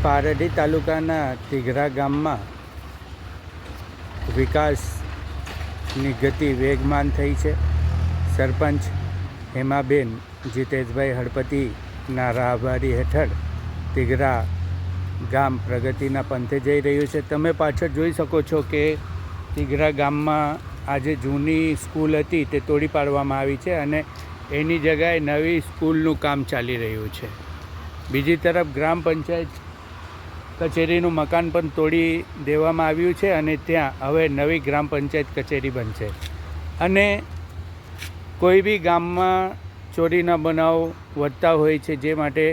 પારડી તાલુકાના તિઘરા ગામમાં વિકાસની ગતિ વેગમાન થઈ છે. સરપંચ હેમાબેન જીતેશભાઈ હળપતિના રાહબારી હેઠળ તિઘરા ગામ પ્રગતિના પંથે જઈ રહ્યું છે. તમે પાછળ જોઈ શકો છો કે તિઘરા ગામમાં આજે જૂની સ્કૂલ હતી તે તોડી પાડવામાં આવી છે અને એની જગ્યાએ નવી સ્કૂલનું કામ ચાલી રહ્યું છે. બીજી તરફ ગ્રામ પંચાયત કચેરીનું મકાન પણ તોડી દેવામાં આવ્યું છે અને ત્યાં હવે નવી ગ્રામ પંચાયત કચેરી બનશે. અને કોઈ બી ગામમાં ચોરીના બનાવ વધતા હોય છે, જે માટે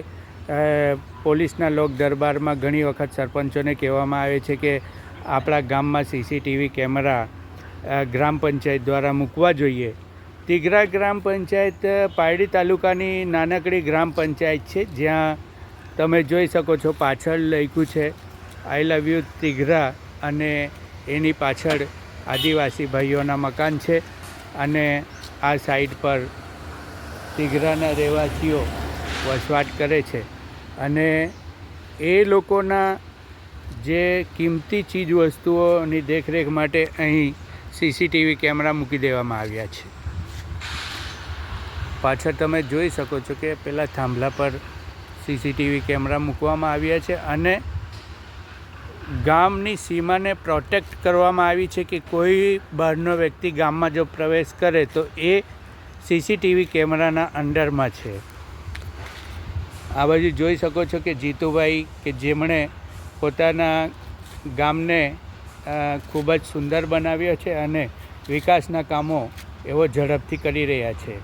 પોલીસના લોક દરબારમાં ઘણી વખત સરપંચોને કહેવામાં આવે છે કે આપણા ગામમાં સીસીટીવી કેમેરા ગ્રામ પંચાયત દ્વારા મૂકવા જોઈએ. તિઘરા ગ્રામ પંચાયત પારડી તાલુકાની નાનકડી ગ્રામ પંચાયત છે, જ્યાં તમે જોઈ શકો છો પાછળ લખ્યું છે આઈ લવ યુ તિઘરા અને એની પાછળ આદિવાસી ભાઈઓના મકાન છે અને આ સાઈડ પર તિઘરાના રહેવાસીઓ વસવાટ કરે છે અને એ લોકોના જે કિંમતી ચીજ વસ્તુઓની દેખરેખ માટે અહીં સીસીટીવી કેમેરા મૂકી દેવામાં આવ્યા છે. પાછળ તમે જોઈ શકો છો કે પેલા થાંભલા પર સીસીટીવી કેમેરા મૂકવામાં આવ્યા છે અને ગામની સીમાને પ્રોટેક્ટ કરવામાં આવી છે કે કોઈ બહારનો વ્યક્તિ ગામમાં જો પ્રવેશ કરે તો એ સીસીટીવી કેમેરાના અંડરમાં છે. આ બાજુ જોઈ શકો છો કે જીતુભાઈ કે જેમણે પોતાના ગામને ખૂબ જ સુંદર બનાવ્યો છે અને વિકાસના કામો એવો ઝડપથી કરી રહ્યા છે.